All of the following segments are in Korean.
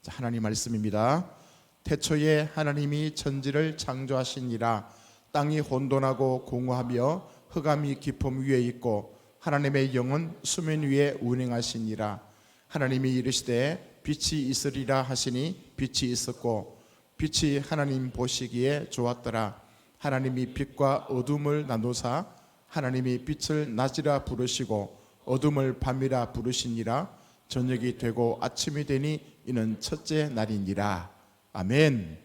하나님 말씀입니다. 태초에 하나님이 천지를 창조하시니라. 땅이 혼돈하고 공허하며 흑암이 깊음 위에 있고 하나님의 영은 수면 위에 운행하시니라. 하나님이 이르시되 빛이 있으리라 하시니 빛이 있었고 빛이 하나님 보시기에 좋았더라. 하나님이 빛과 어둠을 나누사 하나님이 빛을 낮이라 부르시고 어둠을 밤이라 부르시니라. 저녁이 되고 아침이 되니 이는 첫째 날이니라. 아멘.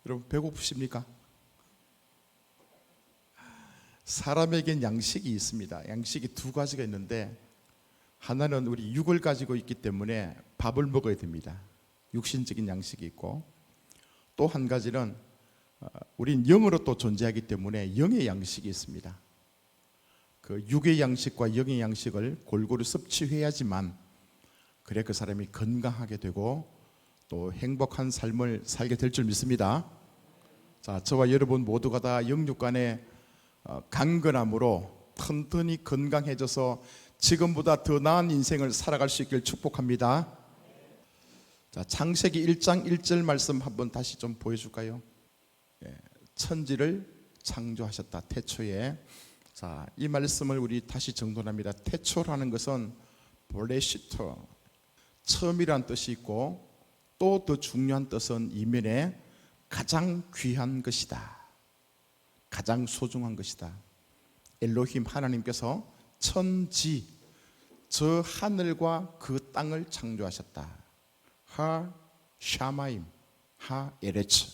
여러분 배고프십니까? 사람에겐 양식이 있습니다. 양식이 두 가지가 있는데, 하나는 우리 육을 가지고 있기 때문에 밥을 먹어야 됩니다. 육신적인 양식이 있고, 또 한 가지는 우린 영으로 또 존재하기 때문에 영의 양식이 있습니다. 그 육의 양식과 영의 양식을 골고루 섭취해야지만 그래 그 사람이 건강하게 되고 또 행복한 삶을 살게 될 줄 믿습니다. 자, 저와 여러분 모두가 다 영육간에 강건함으로 튼튼히 건강해져서 지금보다 더 나은 인생을 살아갈 수 있길 축복합니다. 자, 창세기 1장 1절 말씀 한번 다시 좀 보여줄까요? 천지를 창조하셨다. 태초에. 자, 이 말씀을 우리 다시 정돈합니다. 태초라는 것은 브레시터, 처음이란 뜻이 있고, 또 더 중요한 뜻은 이면에 가장 귀한 것이다, 가장 소중한 것이다. 엘로힘 하나님께서 천지, 저 하늘과 그 땅을 창조하셨다. 하 샤마임, 하 에레츠.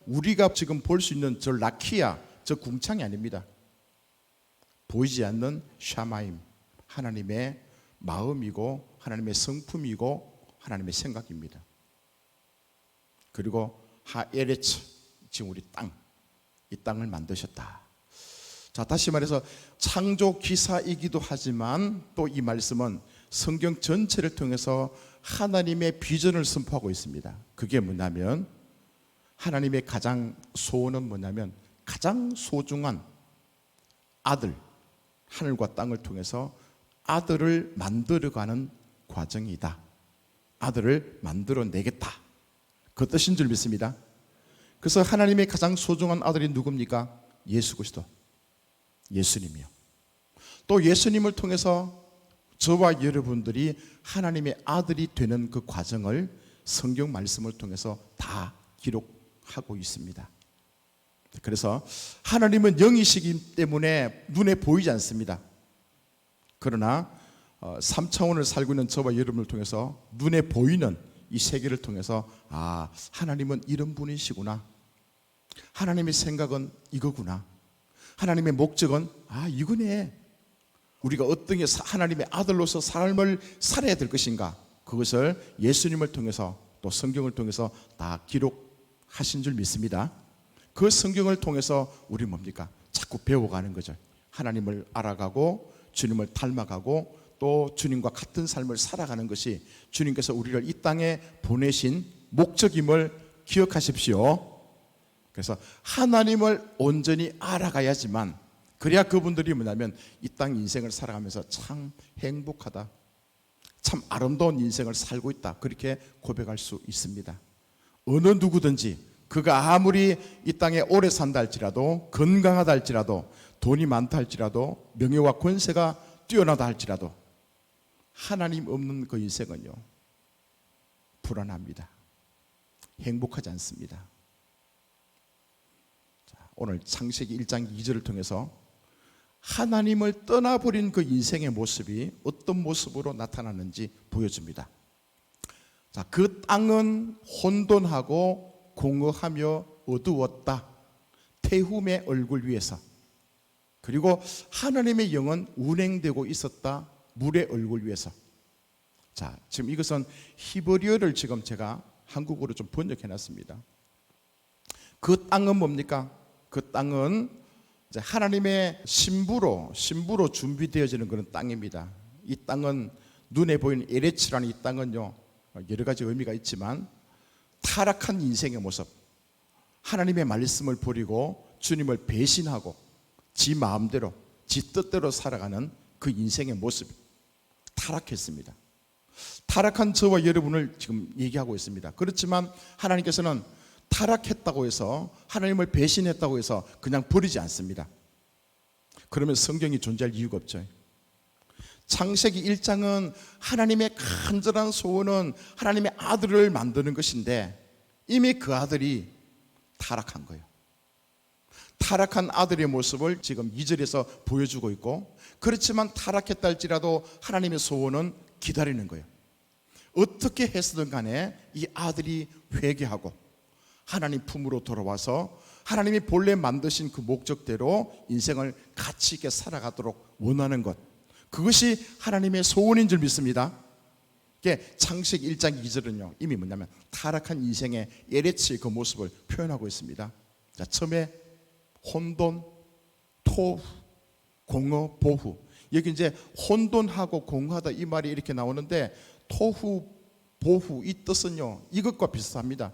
우리가 지금 볼 수 있는 저 라키아, 저 궁창이 아닙니다. 보이지 않는 샤마임, 하나님의 마음이고 하나님의 성품이고 하나님의 생각입니다. 그리고 하에레츠, 지금 우리 땅, 이 땅을 만드셨다. 자, 다시 말해서 창조 기사이기도 하지만 또 이 말씀은 성경 전체를 통해서 하나님의 비전을 선포하고 있습니다. 그게 뭐냐면, 하나님의 가장 소원은 뭐냐면 가장 소중한 아들, 하늘과 땅을 통해서 아들을 만들어가는 과정이다. 아들을 만들어내겠다, 그 뜻인 줄 믿습니다. 그래서 하나님의 가장 소중한 아들이 누굽니까? 예수 그리스도, 예수님이요. 또 예수님을 통해서 저와 여러분들이 하나님의 아들이 되는 그 과정을 성경 말씀을 통해서 다 기록하고 있습니다. 그래서 하나님은 영이시기 때문에 눈에 보이지 않습니다. 그러나 3차원을 살고 있는 저와 여러분을 통해서 눈에 보이는 이 세계를 통해서, 아, 하나님은 이런 분이시구나, 하나님의 생각은 이거구나, 하나님의 목적은 이거네, 우리가 어떻게 하나님의 아들로서 삶을 살아야 될 것인가, 그것을 예수님을 통해서 또 성경을 통해서 다 기록하신 줄 믿습니다. 그 성경을 통해서 우리 뭡니까? 자꾸 배워가는 거죠. 하나님을 알아가고 주님을 닮아가고 또 주님과 같은 삶을 살아가는 것이 주님께서 우리를 이 땅에 보내신 목적임을 기억하십시오. 그래서 하나님을 온전히 알아가야지만, 그래야 그분들이 뭐냐면 이 땅 인생을 살아가면서 참 행복하다, 참 아름다운 인생을 살고 있다, 그렇게 고백할 수 있습니다. 어느 누구든지 그가 아무리 이 땅에 오래 산다 할지라도, 건강하다 할지라도, 돈이 많다 할지라도, 명예와 권세가 뛰어나다 할지라도 하나님 없는 그 인생은요, 불안합니다. 행복하지 않습니다. 자, 오늘 창세기 1장 2절을 통해서 하나님을 떠나버린 그 인생의 모습이 어떤 모습으로 나타나는지 보여줍니다. 자, 그 땅은 혼돈하고 공허하며 어두웠다. 태움의 얼굴 위에서. 그리고 하나님의 영은 운행되고 있었다. 물의 얼굴 위에서. 자, 지금 이것은 히브리어를 지금 제가 한국어로 좀 번역해 놨습니다. 그 땅은 뭡니까? 그 땅은 이제 하나님의 신부로 준비되어지는 그런 땅입니다. 이 땅은 눈에 보이는 에레츠라는 이 땅은요, 여러 가지 의미가 있지만 타락한 인생의 모습, 하나님의 말씀을 버리고 주님을 배신하고 지 마음대로 지 뜻대로 살아가는 그 인생의 모습, 타락했습니다. 타락한 저와 여러분을 지금 얘기하고 있습니다. 그렇지만 하나님께서는 타락했다고 해서, 하나님을 배신했다고 해서 그냥 버리지 않습니다. 그러면 성경이 존재할 이유가 없죠. 창세기 1장은 하나님의 간절한 소원은 하나님의 아들을 만드는 것인데 이미 그 아들이 타락한 거예요. 타락한 아들의 모습을 지금 2절에서 보여주고 있고, 그렇지만 타락했다 할지라도 하나님의 소원은 기다리는 거예요. 어떻게 해서든 간에 이 아들이 회개하고 하나님 품으로 돌아와서 하나님이 본래 만드신 그 목적대로 인생을 가치 있게 살아가도록 원하는 것, 그것이 하나님의 소원인 줄 믿습니다. 창세기 1장 2절은요 이미 뭐냐면 타락한 인생의 예레치의 그 모습을 표현하고 있습니다. 자, 처음에 혼돈, 토후, 공허, 보후. 여기 이제 혼돈하고 공허하다 이 말이 이렇게 나오는데, 토후, 보후 이 뜻은요 이것과 비슷합니다.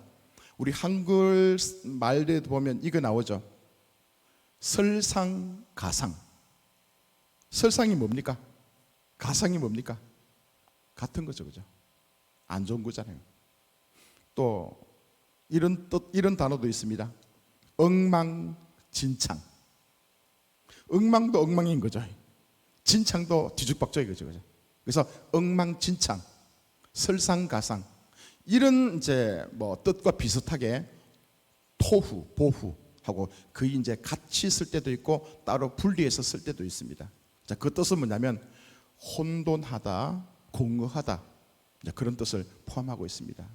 우리 한글 말에 보면 이거 나오죠. 설상가상. 설상이 뭡니까? 가상이 뭡니까? 같은 거죠, 그죠? 안 좋은 거잖아요. 또 이런 뜻, 이런 단어도 있습니다. 엉망진창. 엉망도 엉망인 거죠. 진창도 뒤죽박죽인 거죠, 그죠? 그래서 엉망진창, 설상가상, 이런 이제 뭐 뜻과 비슷하게 토후, 보후하고 그 이제 같이 쓸 때도 있고 따로 분리해서 쓸 때도 있습니다. 자, 그 뜻은 뭐냐면 혼돈하다, 공허하다, 그런 뜻을 포함하고 있습니다.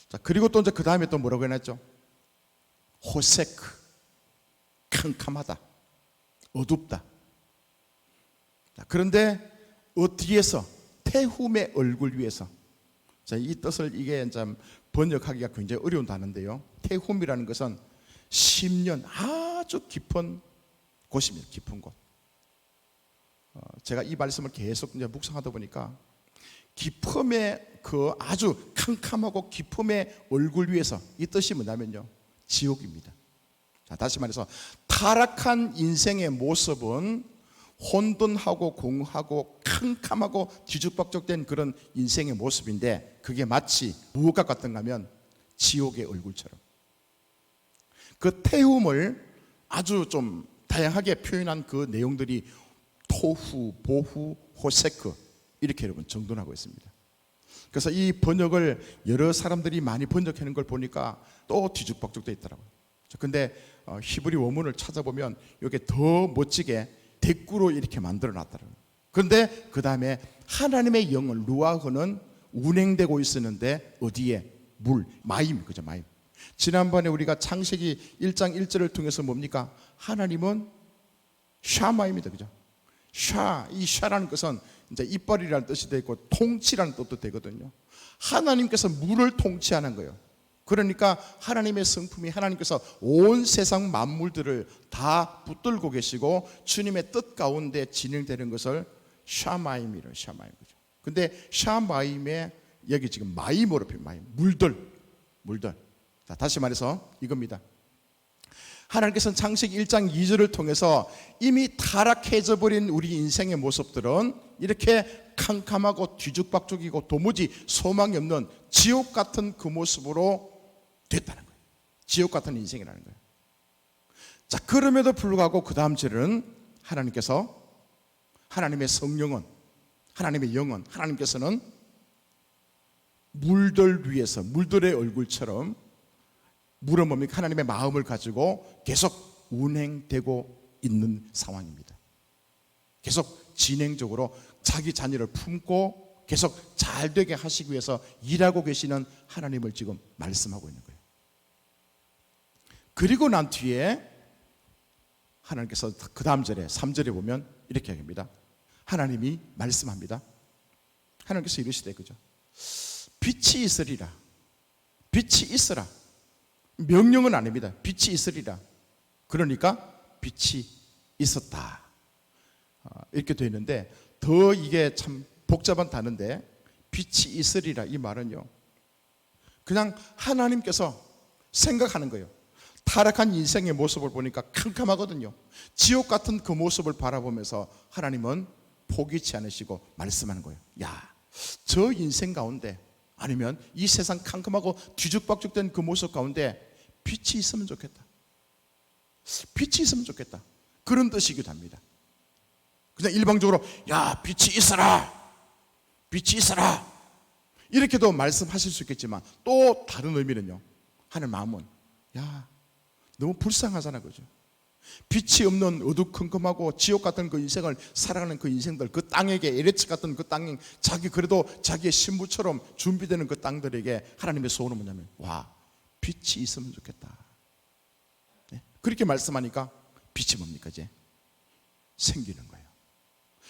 자, 그리고 또 이제 그 다음에 또 뭐라고 해놨죠? 호세크, 캄캄하다, 어둡다. 자, 그런데 어디에서? 태훔의 얼굴 위에서. 자, 이 뜻을 이게 참 번역하기가 굉장히 어려운 단어인데요. 태훔이라는 것은 심년, 아주 깊은 곳입니다. 깊은 곳. 제가 이 말씀을 계속 이제 묵상하다 보니까 깊음의 그 아주 캄캄하고 깊음의 얼굴 위에서, 이 뜻이 뭐냐면요 지옥입니다. 자, 다시 말해서 타락한 인생의 모습은 혼돈하고 공허하고 캄캄하고 뒤죽박죽된 그런 인생의 모습인데, 그게 마치 무엇과 같은가 하면 지옥의 얼굴처럼. 그 태움을 아주 좀 다양하게 표현한 그 내용들이 토후, 보후, 호세크, 이렇게 여러분 정돈하고 있습니다. 그래서 이 번역을 여러 사람들이 많이 번역하는 걸 보니까 또 뒤죽박죽 돼 있더라고요. 근데 히브리 원문을 찾아보면 이게 더 멋지게 대꾸로 이렇게 만들어 놨더라고요. 그런데 그 다음에 하나님의 영은, 루아흐는 운행되고 있었는데 어디에? 물, 마임, 그죠? 마임. 지난번에 우리가 창세기 1장 1절을 통해서 뭡니까? 하나님은 샤마입니다, 그죠? 이 샤라는 것은 이제 이빨이라는 뜻이 되고 통치라는 뜻도 되거든요. 하나님께서 물을 통치하는 거예요. 그러니까 하나님의 성품이, 하나님께서 온 세상 만물들을 다 붙들고 계시고 주님의 뜻 가운데 진행되는 것을 샤마임이래요. 샤마임, 그죠? 근데 샤마임에 여기 지금 마임으로 표현, 마임, 물들. 자, 다시 말해서 이겁니다. 하나님께서는 창세기 1장 2절을 통해서 이미 타락해져 버린 우리 인생의 모습들은 이렇게 캄캄하고 뒤죽박죽이고 도무지 소망이 없는 지옥 같은 그 모습으로 됐다는 거예요. 지옥 같은 인생이라는 거예요. 자, 그럼에도 불구하고 그 다음 절은 하나님께서, 하나님의 성령은, 하나님의 영은, 하나님께서는 물들 위에서, 물들의 얼굴처럼, 물은 뭡니까? 하나님의 마음을 가지고 계속 운행되고 있는 상황입니다. 계속 진행적으로 자기 자녀를 품고 계속 잘 되게 하시기 위해서 일하고 계시는 하나님을 지금 말씀하고 있는 거예요. 그리고 난 뒤에 하나님께서 그 다음 절에 3절에 보면 이렇게 합니다. 하나님이 말씀합니다. 하나님께서 이러시되, 그죠? 빛이 있으리라. 빛이 있으라. 명령은 아닙니다. 빛이 있으리라. 그러니까 빛이 있었다. 이렇게 되어 있는데, 더 이게 참 복잡한 단어인데, 빛이 있으리라 이 말은요 그냥 하나님께서 생각하는 거예요. 타락한 인생의 모습을 보니까 캄캄하거든요. 지옥 같은 그 모습을 바라보면서 하나님은 포기치 않으시고 말씀하는 거예요. 야, 저 인생 가운데, 아니면 이 세상 캄캄하고 뒤죽박죽된 그 모습 가운데 빛이 있으면 좋겠다. 빛이 있으면 좋겠다. 그런 뜻이기도 합니다. 그냥 일방적으로 야, 빛이 있어라, 빛이 있어라, 이렇게도 말씀하실 수 있겠지만, 또 다른 의미는요, 하는 마음은 야, 너무 불쌍하잖아, 그죠? 빛이 없는 어두컴컴하고 지옥 같은 그 인생을 살아가는 그 인생들, 그 땅에게, 에레츠 같은 그 땅, 자기 그래도 자기의 신부처럼 준비되는 그 땅들에게 하나님의 소원은 뭐냐면, 와, 빛이 있으면 좋겠다. 네? 그렇게 말씀하니까 빛이 뭡니까? 이제 생기는 거예요.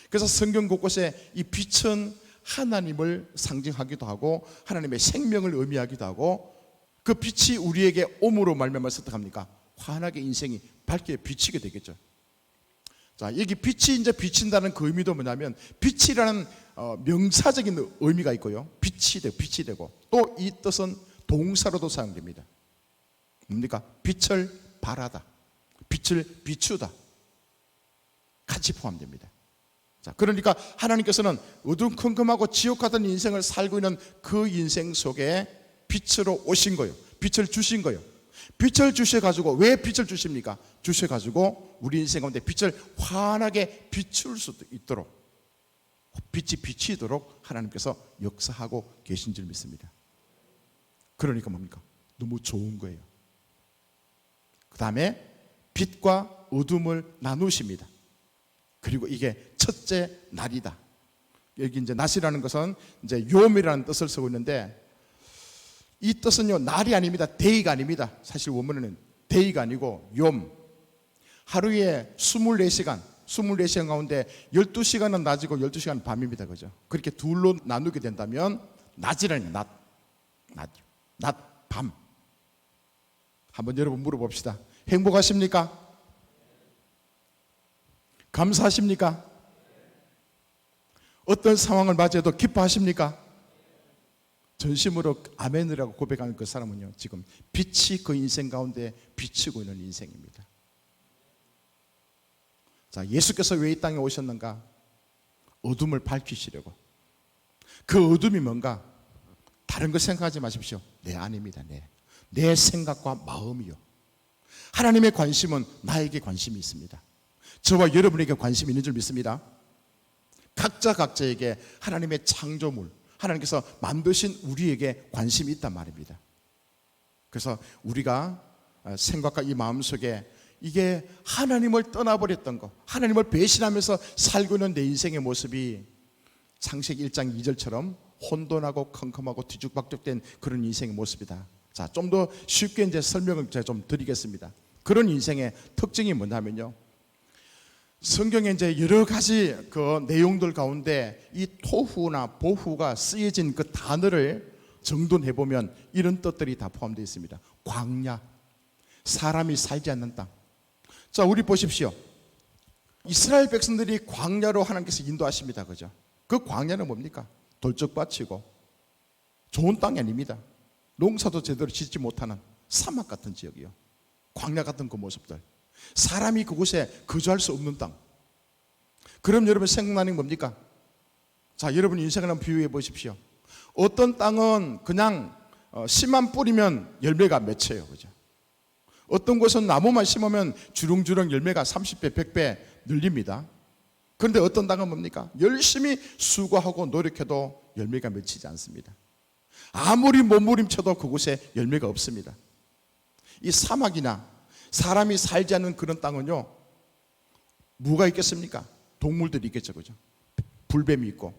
그래서 성경 곳곳에 이 빛은 하나님을 상징하기도 하고 하나님의 생명을 의미하기도 하고, 그 빛이 우리에게 옴으로 말미암아서 어떡합니까? 환하게 인생이 밝게 비치게 되겠죠. 자, 여기 빛이 이제 비친다는 그 의미도 뭐냐면, 빛이라는 명사적인 의미가 있고요, 빛이 되고, 또 이 뜻은 동사로도 사용됩니다. 뭡니까? 빛을 발하다, 빛을 비추다, 같이 포함됩니다. 자, 그러니까 하나님께서는 어두컴컴하고 지옥 같은 인생을 살고 있는 그 인생 속에 빛으로 오신 거예요. 빛을 주신 거예요. 빛을 주셔가지고, 왜 빛을 주십니까? 주셔가지고 우리 인생 가운데 빛을 환하게 비출 수 있도록, 빛이 비치도록 하나님께서 역사하고 계신 줄 믿습니다. 그러니까 뭡니까? 너무 좋은 거예요. 그 다음에 빛과 어둠을 나누십니다. 그리고 이게 첫째 날이다. 여기 이제 낮이라는 것은 이제 요음이라는 뜻을 쓰고 있는데, 이 뜻은요, 날이 아닙니다. 데이가 아닙니다. 사실 원문에는 데이가 아니고 욤. 하루에 24시간 가운데 12시간은 낮이고 12시간은 밤입니다. 그죠? 그렇게 둘로 나누게 된다면 낮이라는 낮, 밤. 한번 여러분 물어봅시다. 행복하십니까? 감사하십니까? 어떤 상황을 맞이해도 기뻐하십니까? 전심으로 아멘이라고 고백하는 그 사람은요, 지금 빛이 그 인생 가운데 비치고 있는 인생입니다. 자, 예수께서 왜 이 땅에 오셨는가? 어둠을 밝히시려고. 그 어둠이 뭔가? 다른 거 생각하지 마십시오. 내 안입니다. 내 생각과 마음이요. 하나님의 관심은 나에게 관심이 있습니다. 저와 여러분에게 관심이 있는 줄 믿습니다. 각자에게 하나님의 창조물, 하나님께서 만드신 우리에게 관심이 있단 말입니다. 그래서 우리가 생각과 이 마음속에 이게 하나님을 떠나버렸던 것, 하나님을 배신하면서 살고 있는 내 인생의 모습이 창세기 1장 2절처럼 혼돈하고 컴컴하고 뒤죽박죽된 그런 인생의 모습이다. 자, 좀 더 쉽게 이제 설명을 제가 좀 드리겠습니다. 그런 인생의 특징이 뭐냐면요, 성경에 이제 여러 가지 그 내용들 가운데 이 토후나 보후가 쓰여진 그 단어를 정돈해 보면 이런 뜻들이 다 포함되어 있습니다. 광야, 사람이 살지 않는 땅. 자, 우리 보십시오. 이스라엘 백성들이 광야로 하나님께서 인도하십니다. 그죠? 그 광야는 뭡니까? 돌적밭이고 좋은 땅이 아닙니다. 농사도 제대로 짓지 못하는 사막 같은 지역이요, 광야 같은 그 모습들, 사람이 그곳에 거주할 수 없는 땅. 그럼 여러분 생각나는 게 뭡니까? 자, 여러분 인생을 한번 비유해 보십시오. 어떤 땅은 그냥 씨만 뿌리면 열매가 맺혀요. 그죠? 어떤 곳은 나무만 심으면 주렁주렁 열매가 30배, 100배 늘립니다. 그런데 어떤 땅은 뭡니까? 열심히 수고하고 노력해도 열매가 맺히지 않습니다. 아무리 몸부림쳐도 그곳에 열매가 없습니다. 이 사막이나 사람이 살지 않는 그런 땅은요, 뭐가 있겠습니까? 동물들이 있겠죠. 그죠? 불뱀이 있고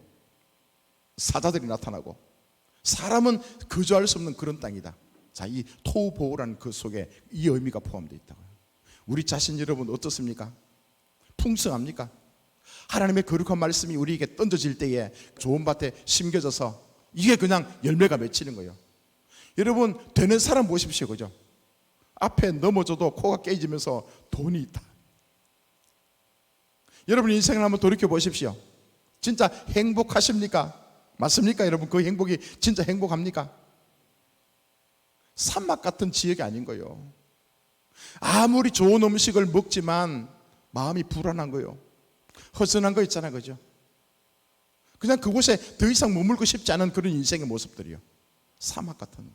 사자들이 나타나고, 사람은 거주할 수 없는 그런 땅이다. 자, 이 토우보호라는 그 속에 이 의미가 포함되어 있다고요. 우리 자신 여러분 어떻습니까? 풍성합니까? 하나님의 거룩한 말씀이 우리에게 던져질 때에 좋은 밭에 심겨져서 이게 그냥 열매가 맺히는 거예요. 여러분 되는 사람 보십시오. 그죠? 앞에 넘어져도 코가 깨지면서 돈이 있다. 여러분 인생을 한번 돌이켜 보십시오. 진짜 행복하십니까? 맞습니까? 여러분 그 행복이 진짜 행복합니까? 산막 같은 지역이 아닌 거예요. 아무리 좋은 음식을 먹지만 마음이 불안한 거예요. 허전한 거 있잖아요. 그죠? 그냥 그곳에 더 이상 머물고 싶지 않은 그런 인생의 모습들이요. 사막 같은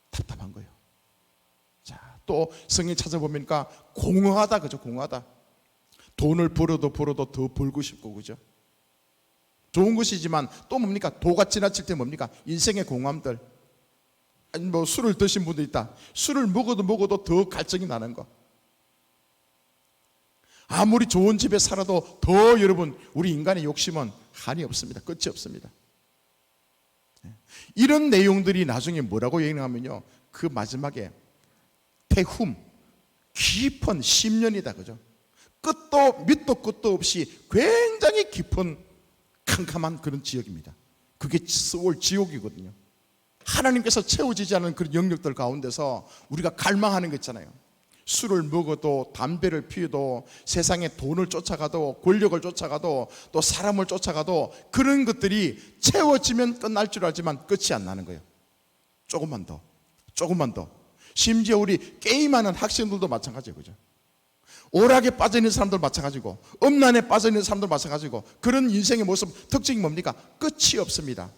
답답한 거예요. 자, 또 성경 찾아보니까 공허하다, 그죠? 공허하다. 돈을 벌어도 더 벌고 싶고, 그죠? 좋은 것이지만 또 뭡니까? 도가 지나칠 때 뭡니까? 인생의 공허함들. 아니 뭐 술을 드신 분도 있다. 술을 먹어도 더 갈증이 나는 거. 아무리 좋은 집에 살아도 더 여러분 우리 인간의 욕심은 한이 없습니다. 끝이 없습니다. 이런 내용들이 나중에 뭐라고 얘기하면요, 그 마지막에 태훔, 깊은 10년이다, 그죠? 끝도 밑도 끝도 없이 굉장히 깊은 캄캄한 그런 지역입니다. 그게 서울 지옥이거든요. 하나님께서 채워지지 않은 그런 영역들 가운데서 우리가 갈망하는 거 있잖아요. 술을 먹어도, 담배를 피워도, 세상에 돈을 쫓아가도, 권력을 쫓아가도, 또 사람을 쫓아가도 그런 것들이 채워지면 끝날 줄 알지만 끝이 안 나는 거예요. 조금만 더, 조금만 더. 심지어 우리 게임하는 학생들도 마찬가지예요, 그죠? 오락에 빠져 있는 사람들 마찬가지고, 음란에 빠져 있는 사람들 마찬가지고, 그런 인생의 모습 특징이 뭡니까? 끝이 없습니다.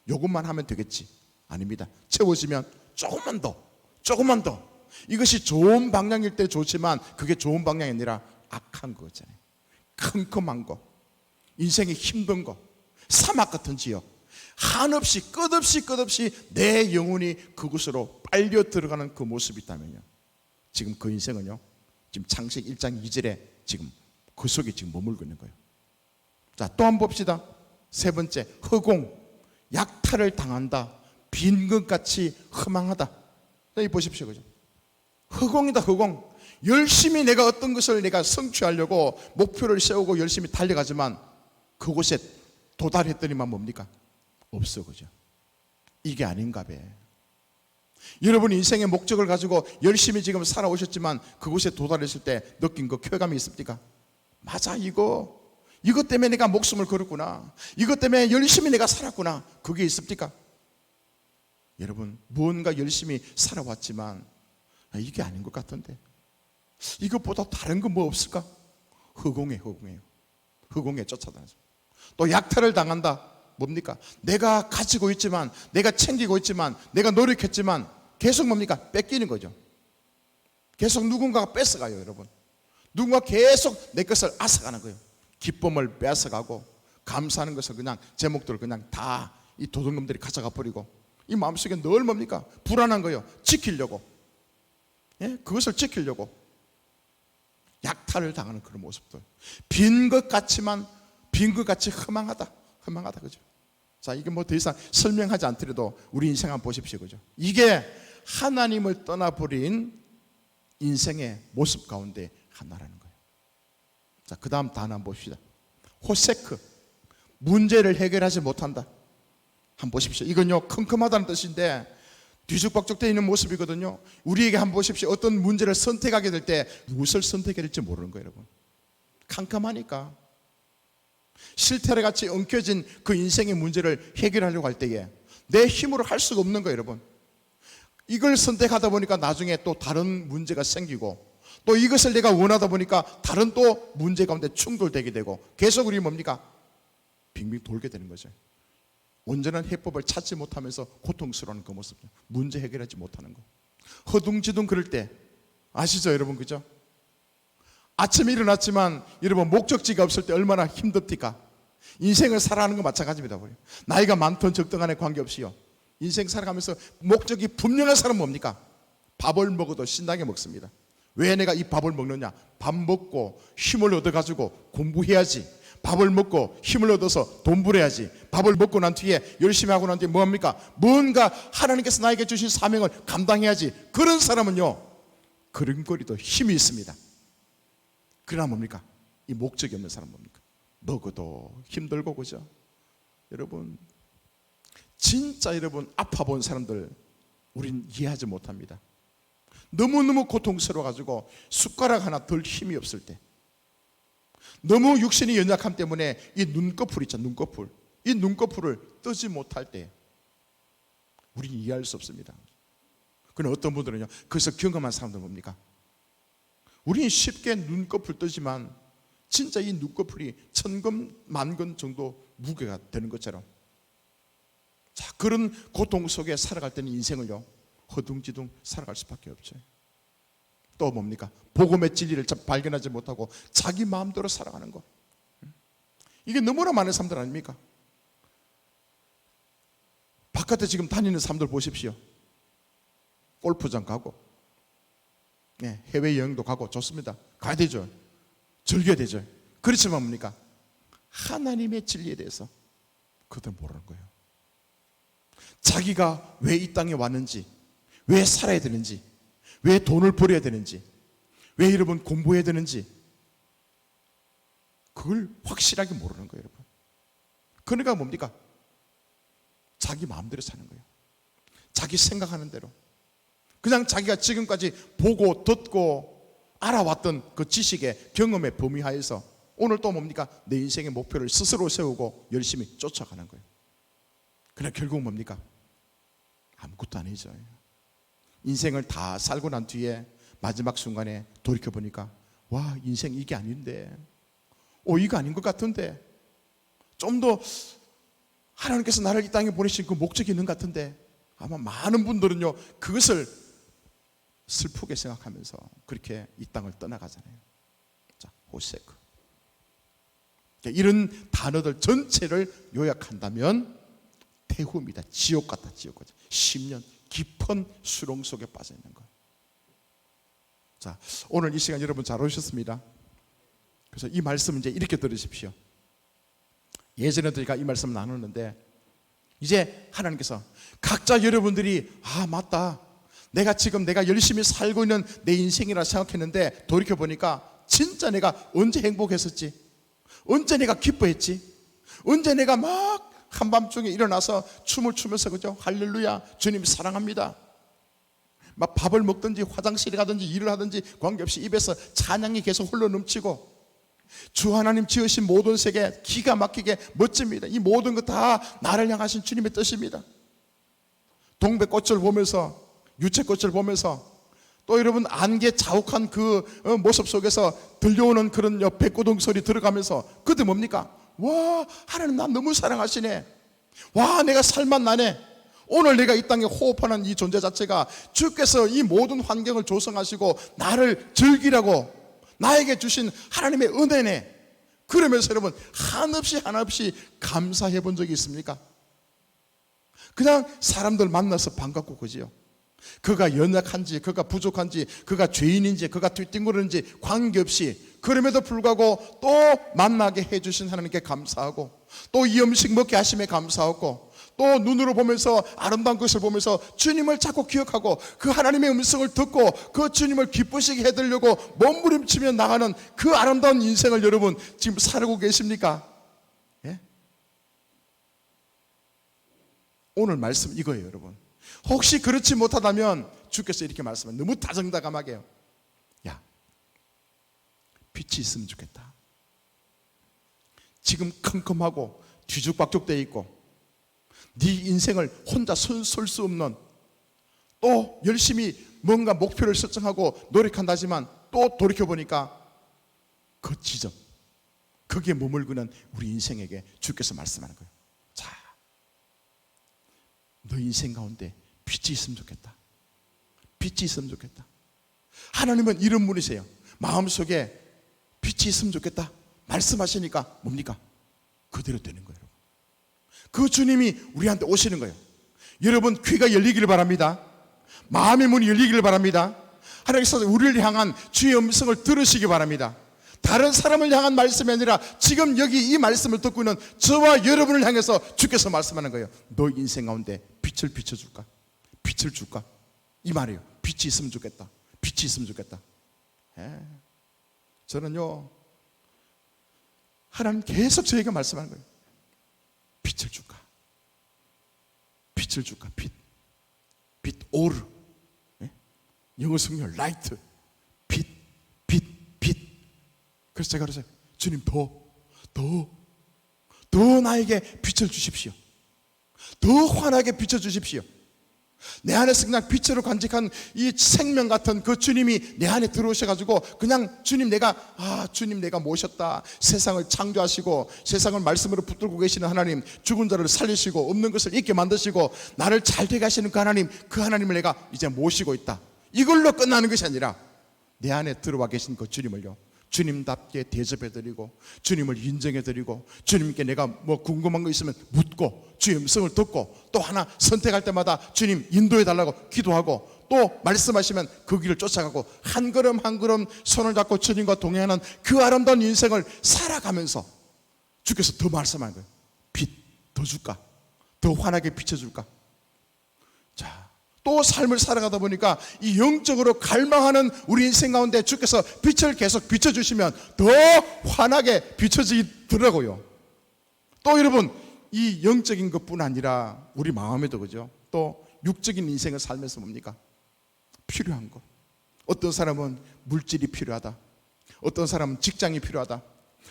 요것만 하면 되겠지. 아닙니다. 채워지면 조금만 더, 조금만 더. 이것이 좋은 방향일 때 좋지만 그게 좋은 방향이 아니라 악한 거잖아요. 컴컴한 거, 인생이 힘든 거, 사막 같은 지역, 한없이 끝없이 내 영혼이 그곳으로 빨려 들어가는 그 모습이 있다면요, 지금 그 인생은요, 지금 창세기 1장 2절에 지금 그 속에 지금 머물고 있는 거예요. 자, 또 한번 봅시다. 세 번째, 허공, 약탈을 당한다, 빈것같이 허망하다. 여기 보십시오, 그죠? 허공이다, 허공. 열심히 내가 어떤 것을 내가 성취하려고 목표를 세우고 열심히 달려가지만 그곳에 도달했더니만 뭡니까? 없어, 그죠? 이게 아닌가 봐. 여러분 인생의 목적을 가지고 열심히 지금 살아오셨지만 그곳에 도달했을 때 느낀 그 쾌감이 있습니까? 맞아, 이것 때문에 내가 목숨을 걸었구나, 이것 때문에 열심히 내가 살았구나, 그게 있습니까? 여러분 무언가 열심히 살아왔지만 이게 아닌 것 같은데, 이것보다 다른 거 뭐 없을까? 허공이에요. 허공에 쫓아다니죠. 또 약탈을 당한다. 뭡니까? 내가 가지고 있지만, 내가 챙기고 있지만, 내가 노력했지만 계속 뭡니까? 뺏기는 거죠. 계속 누군가가 뺏어가요, 여러분. 누군가 계속 내 것을 앗아가는 거예요. 기쁨을 뺏어가고, 감사하는 것을 그냥 제목들을 그냥 다 이 도둑놈들이 가져가 버리고, 이 마음속에 늘 뭡니까? 불안한 거예요. 지키려고, 예? 그것을 지키려고 약탈을 당하는 그런 모습들. 빈 것 같이 허망하다, 그죠? 자, 이게 뭐 더 이상 설명하지 않더라도 우리 인생 한번 보십시오, 그죠? 이게 하나님을 떠나버린 인생의 모습 가운데 하나라는 거예요. 자, 그 다음 단어 한번 봅시다. 호세크, 문제를 해결하지 못한다. 한번 보십시오. 이건요, 컴컴하다는 뜻인데 뒤죽박죽 되어 있는 모습이거든요. 우리에게 한번 보십시오. 어떤 문제를 선택하게 될 때 무엇을 선택해야 될지 모르는 거예요, 여러분. 캄캄하니까. 실타래 같이 엉켜진 그 인생의 문제를 해결하려고 할 때에 내 힘으로 할 수가 없는 거예요, 여러분. 이걸 선택하다 보니까 나중에 또 다른 문제가 생기고, 또 이것을 내가 원하다 보니까 다른 또 문제 가운데 충돌되게 되고, 계속 우리 뭡니까? 빙빙 돌게 되는 거죠. 온전한 해법을 찾지 못하면서 고통스러운 그 모습, 문제 해결하지 못하는 거, 허둥지둥 그럴 때 아시죠, 여러분? 그죠? 아침에 일어났지만 여러분 목적지가 없을 때 얼마나 힘듭니까? 인생을 살아가는 건 마찬가지입니다. 나이가 많든 적든 간에 관계없이요, 인생 살아가면서 목적이 분명한 사람은 뭡니까? 밥을 먹어도 신나게 먹습니다. 왜 내가 이 밥을 먹느냐? 밥 먹고 힘을 얻어가지고 공부해야지, 밥을 먹고 힘을 얻어서 돈 벌어야지, 밥을 먹고 난 뒤에 열심히 하고 난 뒤에 뭐합니까? 뭔가 하나님께서 나에게 주신 사명을 감당해야지. 그런 사람은요, 그런거리도 힘이 있습니다. 그러나 뭡니까? 이 목적이 없는 사람은 뭡니까? 먹어도 힘들고, 그죠? 여러분 진짜 여러분 아파 본 사람들 우린 이해하지 못합니다. 너무너무 고통스러워가지고 숟가락 하나 덜 힘이 없을 때, 너무 육신이 연약함 때문에 이 눈꺼풀 있잖아, 눈꺼풀. 이 눈꺼풀을 뜨지 못할 때 우리는 이해할 수 없습니다. 그런데 어떤 분들은요, 그래서 경험한 사람들 뭡니까? 우리는 쉽게 눈꺼풀 뜨지만 진짜 이 눈꺼풀이 1000근, 10,000근 정도 무게가 되는 것처럼, 자, 그런 고통 속에 살아갈 때는 인생을요 허둥지둥 살아갈 수밖에 없죠. 또 뭡니까? 복음의 진리를 발견하지 못하고 자기 마음대로 살아가는 것, 이게 너무나 많은 사람들 아닙니까? 바깥에 지금 다니는 사람들 보십시오. 골프장 가고, 해외여행도 가고 좋습니다. 가야 되죠. 즐겨야 되죠. 그렇지만 뭡니까? 하나님의 진리에 대해서 그들 모르는 거예요. 자기가 왜 이 땅에 왔는지, 왜 살아야 되는지, 왜 돈을 벌어야 되는지, 왜 여러분 공부해야 되는지, 그걸 확실하게 모르는 거예요, 여러분. 그러니까 뭡니까? 자기 마음대로 사는 거예요. 자기 생각하는 대로. 그냥 자기가 지금까지 보고 듣고 알아왔던 그 지식의 경험의 범위 하에서 오늘 또 뭡니까? 내 인생의 목표를 스스로 세우고 열심히 쫓아가는 거예요. 그러나 결국 뭡니까? 아무것도 아니죠. 인생을 다 살고 난 뒤에 마지막 순간에 돌이켜보니까, 와, 인생 이게 아닌데, 이거 아닌 것 같은데, 좀 더 하나님께서 나를 이 땅에 보내신 그 목적이 있는 것 같은데, 아마 많은 분들은요 그것을 슬프게 생각하면서 그렇게 이 땅을 떠나가잖아요. 자, 호세크. 이런 단어들 전체를 요약한다면 태후입니다. 지옥 같다, 지옥 같다. 10년 깊은 수렁 속에 빠져 있는 것. 자, 오늘 이 시간 여러분 잘 오셨습니다. 그래서 이 말씀 이제 이렇게 들으십시오. 예전에 저희가 이 말씀 나눴는데, 이제 하나님께서 각자 여러분들이 맞다, 내가 열심히 살고 있는 내 인생이라 생각했는데 돌이켜보니까 진짜 내가 언제 행복했었지, 언제 내가 기뻐했지, 언제 내가 막 한밤중에 일어나서 춤을 추면서, 그죠? 할렐루야, 주님 사랑합니다, 막 밥을 먹든지 화장실에 가든지 일을 하든지 관계없이 입에서 찬양이 계속 흘러 넘치고, 주 하나님 지으신 모든 세계 기가 막히게 멋집니다. 이 모든 것 다 나를 향하신 주님의 뜻입니다. 동백꽃을 보면서, 유채꽃을 보면서, 또 여러분 안개 자욱한 그 모습 속에서 들려오는 그런 백고동 소리 들어가면서, 그때 뭡니까? 와, 하나님 나 너무 사랑하시네, 와, 내가 살만 나네, 오늘 내가 이 땅에 호흡하는 이 존재 자체가 주께서 이 모든 환경을 조성하시고 나를 즐기라고 나에게 주신 하나님의 은혜네. 그러면서 여러분 한없이 감사해 본 적이 있습니까? 그냥 사람들 만나서 반갑고, 그지요? 그가 연약한지, 그가 부족한지, 그가 죄인인지, 그가 뒤뚱거리는지 관계없이, 그럼에도 불구하고 또 만나게 해주신 하나님께 감사하고, 또 이 음식 먹게 하심에 감사하고, 또 눈으로 보면서 아름다운 것을 보면서 주님을 자꾸 기억하고 그 하나님의 음성을 듣고 그 주님을 기쁘시게 해드리려고 몸부림치며 나가는 그 아름다운 인생을 여러분 지금 살고 계십니까? 예? 오늘 말씀 이거예요, 여러분. 혹시 그렇지 못하다면 주께서 이렇게 말씀해요. 너무 다정다감하게요. 야, 빛이 있으면 좋겠다. 지금 컴컴하고 뒤죽박죽되어 있고 네 인생을 혼자 손쓸 수 없는, 또 열심히 뭔가 목표를 설정하고 노력한다지만 또 돌이켜보니까 그 지점, 거기에 머물고는 우리 인생에게 주께서 말씀하는 거예요. 자, 너 인생 가운데 빛이 있으면 좋겠다. 빛이 있으면 좋겠다. 하나님은 이런 분이세요. 마음속에 빛이 있으면 좋겠다 말씀하시니까 뭡니까? 그대로 되는 거예요. 그 주님이 우리한테 오시는 거예요. 여러분 귀가 열리기를 바랍니다. 마음의 문이 열리기를 바랍니다. 하나님께서 우리를 향한 주의 음성을 들으시기 바랍니다. 다른 사람을 향한 말씀이 아니라 지금 여기 이 말씀을 듣고 있는 저와 여러분을 향해서 주께서 말씀하는 거예요. 너 인생 가운데 빛을 비춰줄까? 빛을 줄까? 이 말이에요. 빛이 있으면 좋겠다. 빛이 있으면 좋겠다. 저는요, 하나님 계속 저에게 말씀하는 거예요. 빛을 줄까? 빛을 줄까? 빛 오르. 영어 성경 라이트. 빛. 그래서 제가 그러세요. 주님 더 나에게 빛을 주십시오. 더 환하게 비춰주십시오. 내 안에서 그냥 빛으로 간직한 이 생명 같은 그 주님이 내 안에 들어오셔가지고 그냥 주님 내가 모셨다. 세상을 창조하시고 세상을 말씀으로 붙들고 계시는 하나님, 죽은 자를 살리시고 없는 것을 있게 만드시고 나를 잘 되게 하시는 그 하나님을 내가 이제 모시고 있다. 이걸로 끝나는 것이 아니라 내 안에 들어와 계신 그 주님을요, 주님답게 대접해드리고 주님을 인정해드리고 주님께 내가 뭐 궁금한 거 있으면 묻고 주의 음성을 듣고 또 하나 선택할 때마다 주님 인도해달라고 기도하고 또 말씀하시면 그 길을 쫓아가고 한 걸음 한 걸음 손을 잡고 주님과 동행하는 그 아름다운 인생을 살아가면서 주께서 더 말씀하는 거예요. 빛 더 줄까? 더 환하게 비춰줄까? 자, 또 삶을 살아가다 보니까 이 영적으로 갈망하는 우리 인생 가운데 주께서 빛을 계속 비춰주시면 더 환하게 비춰지더라고요. 또 여러분, 이 영적인 것뿐 아니라 우리 마음에도 그죠? 또 육적인 인생을 살면서 뭡니까? 필요한 것. 어떤 사람은 물질이 필요하다. 어떤 사람은 직장이 필요하다.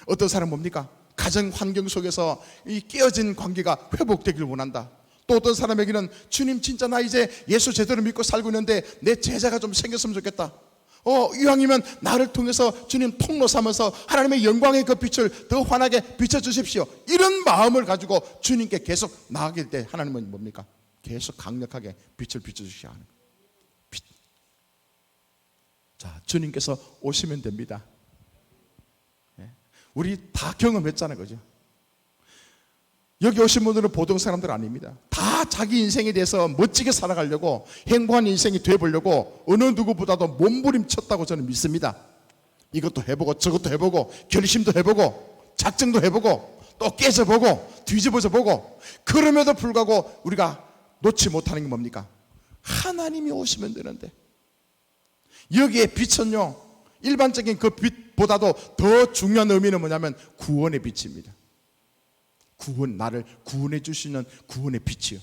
어떤 사람은 뭡니까? 가정 환경 속에서 이 깨어진 관계가 회복되길 원한다. 또 어떤 사람에게는 주님 진짜 나 이제 예수 제대로 믿고 살고 있는데 내 제자가 좀 생겼으면 좋겠다. 이왕이면 나를 통해서 주님 통로 삼아서 하나님의 영광의 그 빛을 더 환하게 비춰주십시오. 이런 마음을 가지고 주님께 계속 나아갈 때 하나님은 뭡니까? 계속 강력하게 빛을 비춰주셔야 하는 거예요. 빛. 자, 주님께서 오시면 됩니다. 우리 다 경험했잖아요, 그죠? 여기 오신 분들은 보통 사람들 아닙니다. 다 자기 인생에 대해서 멋지게 살아가려고 행복한 인생이 되어보려고 어느 누구보다도 몸부림쳤다고 저는 믿습니다. 이것도 해보고 저것도 해보고 결심도 해보고 작정도 해보고 또 깨져보고 뒤집어져 보고, 그럼에도 불구하고 우리가 놓지 못하는 게 뭡니까? 하나님이 오시면 되는데, 여기에 빛은요 일반적인 그 빛보다도 더 중요한 의미는 뭐냐면 구원의 빛입니다. 구원, 나를 구원해 주시는 구원의 빛이요.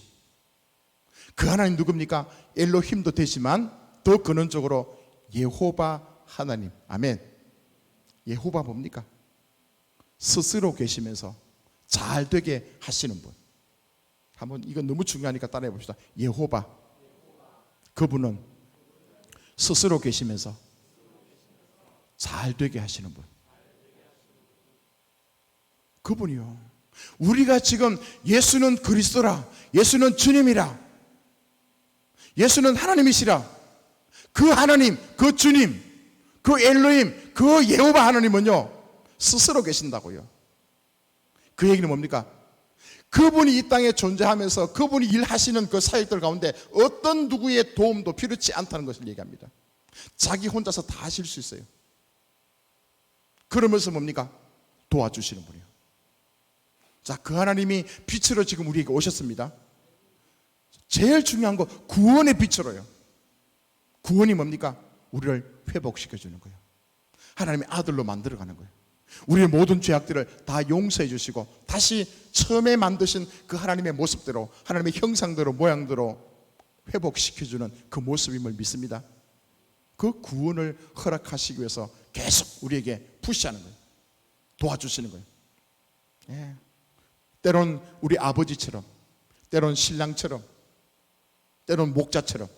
그 하나님 누굽니까? 엘로힘도 되지만 더 근원적으로 여호와 하나님. 아멘. 여호와 뭡니까? 스스로 계시면서 잘 되게 하시는 분. 한번 이건 너무 중요하니까 따라해 봅시다. 여호와. 그분은 스스로 계시면서 잘 되게 하시는 분. 그분이요. 우리가 지금 예수는 그리스도라, 예수는 주님이라, 예수는 하나님이시라, 그 하나님, 그 주님, 그 엘로힘, 그 여호와 하나님은요 스스로 계신다고요. 그 얘기는 뭡니까? 그분이 이 땅에 존재하면서 그분이 일하시는 그 사역들 가운데 어떤 누구의 도움도 필요치 않다는 것을 얘기합니다. 자기 혼자서 다 하실 수 있어요. 그러면서 뭡니까? 도와주시는 분이에요. 자, 그 하나님이 빛으로 지금 우리에게 오셨습니다. 제일 중요한 거 구원의 빛으로요. 구원이 뭡니까? 우리를 회복시켜 주는 거예요. 하나님의 아들로 만들어가는 거예요. 우리의 모든 죄악들을 다 용서해 주시고 다시 처음에 만드신 그 하나님의 모습대로, 하나님의 형상대로, 모양대로 회복시켜주는 그 모습임을 믿습니다. 그 구원을 허락하시기 위해서 계속 우리에게 푸시하는 거예요. 도와주시는 거예요. 예. 때론 우리 아버지처럼, 때론 신랑처럼, 때론 목자처럼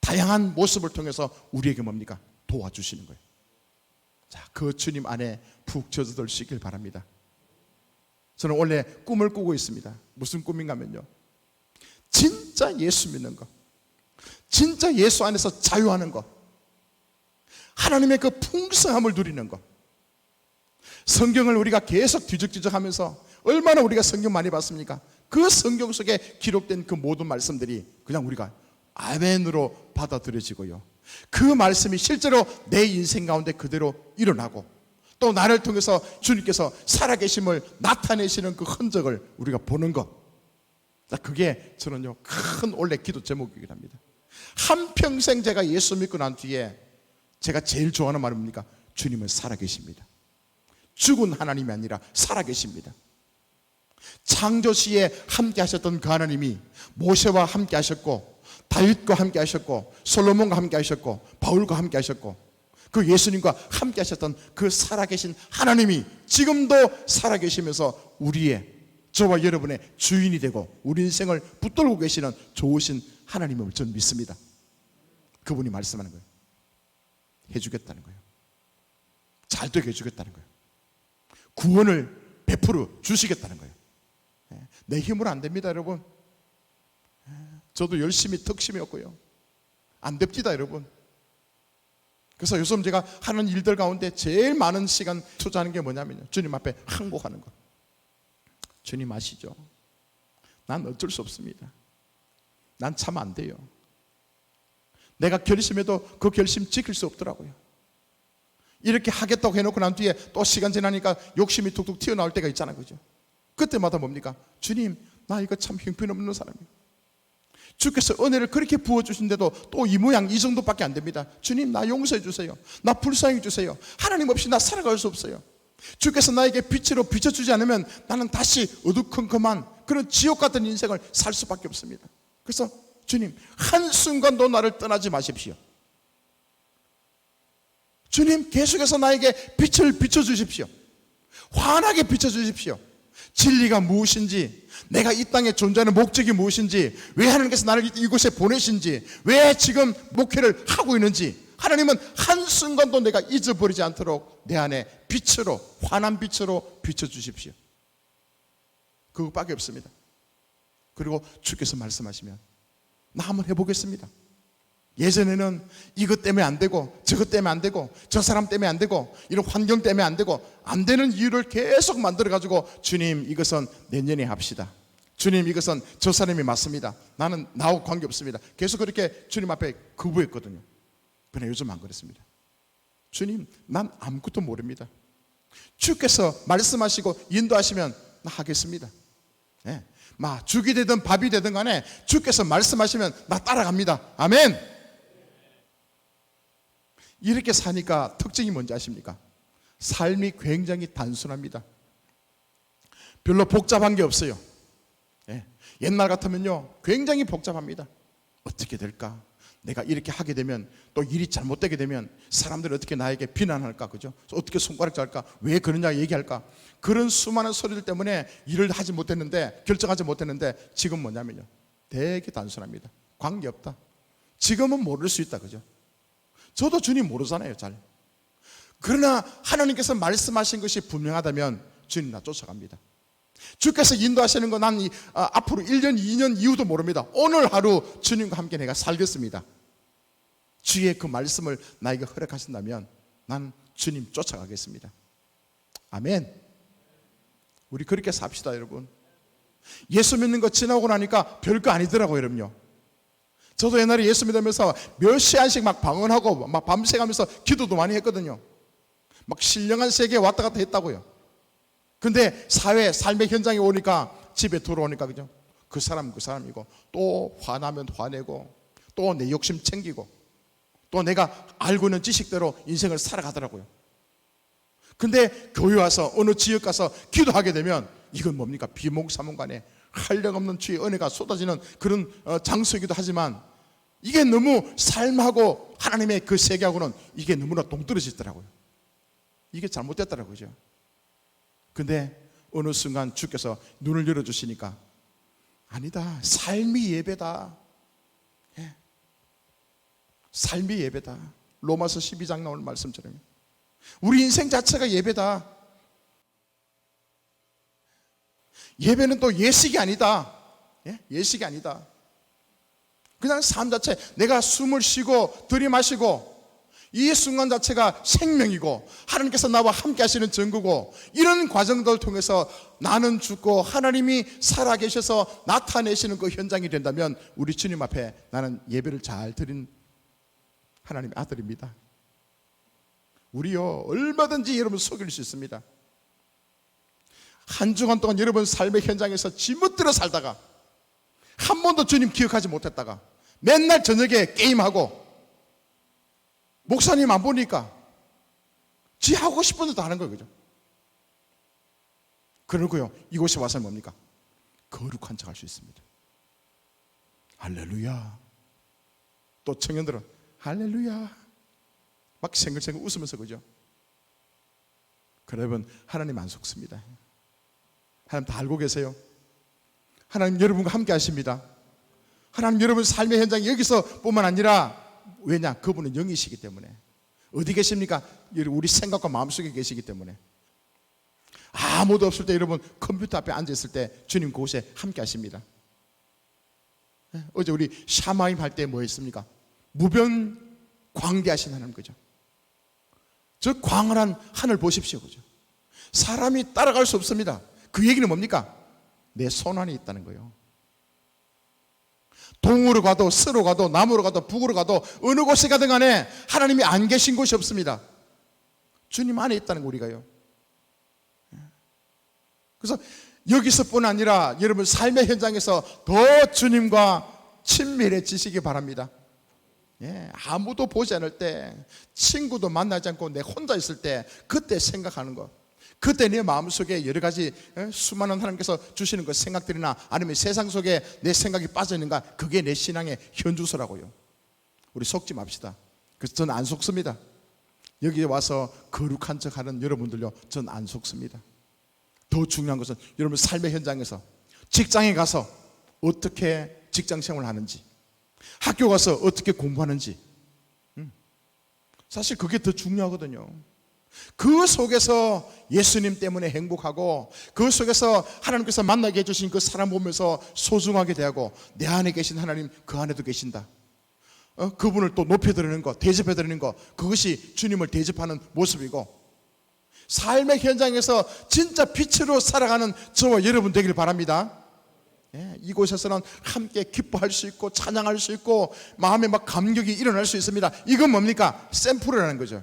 다양한 모습을 통해서 우리에게 뭡니까? 도와주시는 거예요. 자, 그 주님 안에 푹 젖어들시길 바랍니다. 저는 원래 꿈을 꾸고 있습니다. 무슨 꿈인가 하면요, 진짜 예수 믿는 것, 진짜 예수 안에서 자유하는 것, 하나님의 그 풍성함을 누리는 것. 성경을 우리가 계속 뒤적뒤적하면서 얼마나 우리가 성경 많이 봤습니까? 그 성경 속에 기록된 그 모든 말씀들이 그냥 우리가 아멘으로 받아들여지고요, 그 말씀이 실제로 내 인생 가운데 그대로 일어나고 또 나를 통해서 주님께서 살아계심을 나타내시는 그 흔적을 우리가 보는 것. 그게 저는요 큰 원래 기도 제목이긴 합니다. 한평생 제가 예수 믿고 난 뒤에 제가 제일 좋아하는 말은 뭡니까? 주님은 살아계십니다. 죽은 하나님이 아니라 살아계십니다. 창조 시에 함께 하셨던 그 하나님이 모세와 함께 하셨고 다윗과 함께 하셨고 솔로몬과 함께 하셨고 바울과 함께 하셨고 그 예수님과 함께 하셨던 그 살아계신 하나님이 지금도 살아계시면서 우리의 저와 여러분의 주인이 되고 우리 인생을 붙들고 계시는 좋으신 하나님을 저는 믿습니다. 그분이 말씀하는 거예요. 해주겠다는 거예요. 잘 되게 해주겠다는 거예요. 구원을 베풀어 주시겠다는 거예요. 내 힘으로 안 됩니다, 여러분. 저도 열심히 덕심이었고요. 안 됩니다, 여러분. 그래서 요즘 제가 하는 일들 가운데 제일 많은 시간 투자하는 게 뭐냐면요, 주님 앞에 항복하는 거. 주님 아시죠? 난 어쩔 수 없습니다. 난 참 안 돼요. 내가 결심해도 그 결심 지킬 수 없더라고요. 이렇게 하겠다고 해놓고 난 뒤에 또 시간 지나니까 욕심이 툭툭 튀어나올 때가 있잖아요, 그죠? 그때마다 뭡니까? 주님, 나 이거 참 형편없는 사람이에요. 주께서 은혜를 그렇게 부어주신데도 또 이 모양 이 정도밖에 안 됩니다. 주님, 나 용서해 주세요. 나 불쌍히 주세요. 하나님 없이 나 살아갈 수 없어요. 주께서 나에게 빛으로 비춰주지 않으면 나는 다시 어두컴컴한 그런 지옥 같은 인생을 살 수밖에 없습니다. 그래서 주님, 한순간도 나를 떠나지 마십시오. 주님, 계속해서 나에게 빛을 비춰주십시오. 환하게 비춰주십시오. 진리가 무엇인지, 내가 이 땅에 존재하는 목적이 무엇인지, 왜 하나님께서 나를 이곳에 보내신지, 왜 지금 목회를 하고 있는지, 하나님은 한순간도 내가 잊어버리지 않도록 내 안에 빛으로, 환한 빛으로 비춰주십시오. 그것밖에 없습니다. 그리고 주께서 말씀하시면 나 한번 해보겠습니다. 예전에는 이것 때문에 안 되고 저것 때문에 안 되고 저 사람 때문에 안 되고 이런 환경 때문에 안 되고 안 되는 이유를 계속 만들어가지고 주님, 이것은 내년에 합시다. 주님, 이것은 저 사람이 맞습니다. 나는 나하고 관계없습니다. 계속 그렇게 주님 앞에 거부했거든요. 그러나 요즘 안 그렇습니다. 주님, 난 아무것도 모릅니다. 주께서 말씀하시고 인도하시면 나 하겠습니다. 네. 죽이 되든 밥이 되든 간에 주께서 말씀하시면 나 따라갑니다. 아멘. 이렇게 사니까 특징이 뭔지 아십니까? 삶이 굉장히 단순합니다. 별로 복잡한 게 없어요. 옛날 같으면요 굉장히 복잡합니다. 어떻게 될까? 내가 이렇게 하게 되면 또 일이 잘못되게 되면 사람들이 어떻게 나에게 비난할까, 그죠? 어떻게 손가락 잘까? 왜 그러냐 얘기할까? 그런 수많은 소리들 때문에 일을 하지 못했는데, 결정하지 못했는데, 지금 뭐냐면요 되게 단순합니다. 관계없다. 지금은 모를 수 있다, 그죠? 저도 주님 모르잖아요, 잘. 그러나 하나님께서 말씀하신 것이 분명하다면 주님 나 쫓아갑니다. 주께서 인도하시는 건 난 앞으로 1년, 2년 이후도 모릅니다. 오늘 하루 주님과 함께 내가 살겠습니다. 주의 그 말씀을 나에게 허락하신다면 난 주님 쫓아가겠습니다. 아멘. 우리 그렇게 삽시다, 여러분. 예수 믿는 거 지나고 나니까 별거 아니더라고요, 여러분요. 저도 옛날에 예수 믿으면서 몇 시간씩 막 방언하고 막 밤새 가면서 기도도 많이 했거든요. 막 신령한 세계에 왔다 갔다 했다고요. 근데 사회, 삶의 현장에 오니까, 집에 들어오니까, 그죠? 그 사람 그 사람이고, 또 화나면 화내고, 또 내 욕심 챙기고, 또 내가 알고 있는 지식대로 인생을 살아가더라고요. 근데 교회 와서 어느 지역 가서 기도하게 되면 이건 뭡니까? 비몽사몽간에 한량없는 주의 은혜가 쏟아지는 그런 장소이기도 하지만 이게 너무 삶하고 하나님의 그 세계하고는 이게 너무나 동떨어지더라고요. 이게 잘못됐더라고요, 그죠? 근데 어느 순간 주께서 눈을 열어주시니까 아니다, 삶이 예배다. 삶이 예배다. 로마서 12장 나오는 말씀처럼 우리 인생 자체가 예배다. 예배는 또 예식이 아니다. 예식이 아니다. 그냥 삶 자체, 내가 숨을 쉬고 들이마시고 이 순간 자체가 생명이고 하나님께서 나와 함께 하시는 증거고, 이런 과정들을 통해서 나는 죽고 하나님이 살아계셔서 나타내시는 그 현장이 된다면 우리 주님 앞에 나는 예배를 잘 드린 하나님의 아들입니다. 우리요 얼마든지 여러분 속일 수 있습니다. 한 주간 동안 여러분 삶의 현장에서 지멋대로 살다가 한 번도 주님 기억하지 못했다가 맨날 저녁에 게임하고 목사님 안 보니까 지 하고 싶은 대로 하는 거예요, 그죠? 그러고요 이곳에 와서 뭡니까? 거룩한 척 할 수 있습니다. 할렐루야. 또 청년들은 할렐루야 막 생글생글 웃으면서, 그죠? 여러분 하나님 안 속습니다. 하나님 다 알고 계세요. 하나님 여러분과 함께 하십니다. 하나님 여러분 삶의 현장이 여기서 뿐만 아니라, 왜냐? 그분은 영이시기 때문에. 어디 계십니까? 우리 생각과 마음속에 계시기 때문에. 아무도 없을 때, 여러분 컴퓨터 앞에 앉아있을 때 주님 그곳에 함께 하십니다. 어제 우리 샤마임 할 때 뭐 했습니까? 무변 광대하신 하나님, 그죠? 저 광활한 하늘 보십시오, 그죠? 사람이 따라갈 수 없습니다. 그 얘기는 뭡니까? 내 손 안에 있다는 거예요. 동으로 가도 서로 가도 남으로 가도 북으로 가도 어느 곳에 가든 간에 하나님이 안 계신 곳이 없습니다. 주님 안에 있다는 거 우리가요. 그래서 여기서뿐 아니라 여러분 삶의 현장에서 더 주님과 친밀해지시기 바랍니다. 아무도 보지 않을 때, 친구도 만나지 않고 내 혼자 있을 때, 그때 생각하는 것, 그때 내 마음속에 여러 가지 수많은 하나님께서 주시는 그 생각들이나 아니면 세상 속에 내 생각이 빠져있는가, 그게 내 신앙의 현주소라고요. 우리 속지 맙시다. 그래서 저는 안 속습니다. 여기에 와서 거룩한 척하는 여러분들요, 저는 안 속습니다. 더 중요한 것은 여러분 삶의 현장에서, 직장에 가서 어떻게 직장생활을 하는지, 학교 가서 어떻게 공부하는지, 사실 그게 더 중요하거든요. 그 속에서 예수님 때문에 행복하고, 그 속에서 하나님께서 만나게 해주신 그 사람 보면서 소중하게 대하고, 내 안에 계신 하나님 그 안에도 계신다, 그분을 또 높여드리는 것, 대접해드리는 것, 그것이 주님을 대접하는 모습이고, 삶의 현장에서 진짜 빛으로 살아가는 저와 여러분 되길 바랍니다. 이곳에서는 함께 기뻐할 수 있고 찬양할 수 있고 마음에 막 감격이 일어날 수 있습니다. 이건 뭡니까? 샘플이라는 거죠.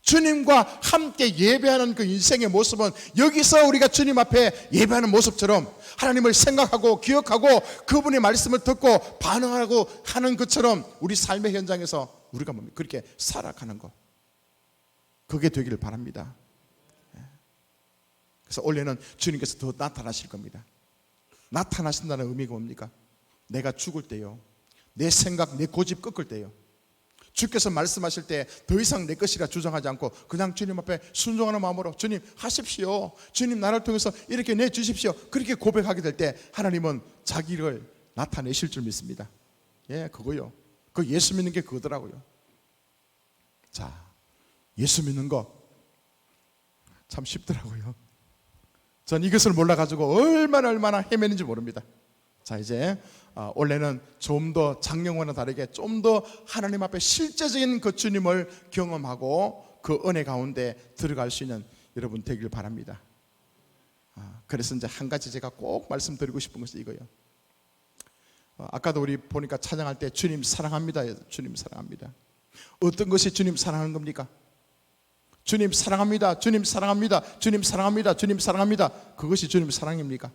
주님과 함께 예배하는 그 인생의 모습은 여기서 우리가 주님 앞에 예배하는 모습처럼 하나님을 생각하고 기억하고 그분의 말씀을 듣고 반응하고 하는 것처럼 우리 삶의 현장에서 우리가 뭡니까? 그렇게 살아가는 것, 그게 되기를 바랍니다. 그래서 올해는 주님께서 더 나타나실 겁니다. 나타나신다는 의미가 뭡니까? 내가 죽을 때요, 내 생각, 내 고집 꺾을 때요, 주께서 말씀하실 때 더 이상 내 것이라 주장하지 않고 그냥 주님 앞에 순종하는 마음으로 주님 하십시오, 주님 나를 통해서 이렇게 내주십시오, 그렇게 고백하게 될 때 하나님은 자기를 나타내실 줄 믿습니다. 그거요. 그 예수 믿는 게 그거더라고요. 자, 예수 믿는 거 참 쉽더라고요. 전 이것을 몰라가지고 얼마나 헤매는지 모릅니다. 자, 이제 올해는 좀 더 작년과는 다르게 좀 더 하나님 앞에 실제적인 그 주님을 경험하고 그 은혜 가운데 들어갈 수 있는 여러분 되길 바랍니다. 그래서 이제 한 가지 제가 꼭 말씀드리고 싶은 것이 이거예요. 아까도 우리 보니까 찬양할 때 주님 사랑합니다, 주님 사랑합니다. 어떤 것이 주님 사랑하는 겁니까? 주님 사랑합니다, 주님 사랑합니다, 주님 사랑합니다, 주님 사랑합니다. 그것이 주님 사랑입니까?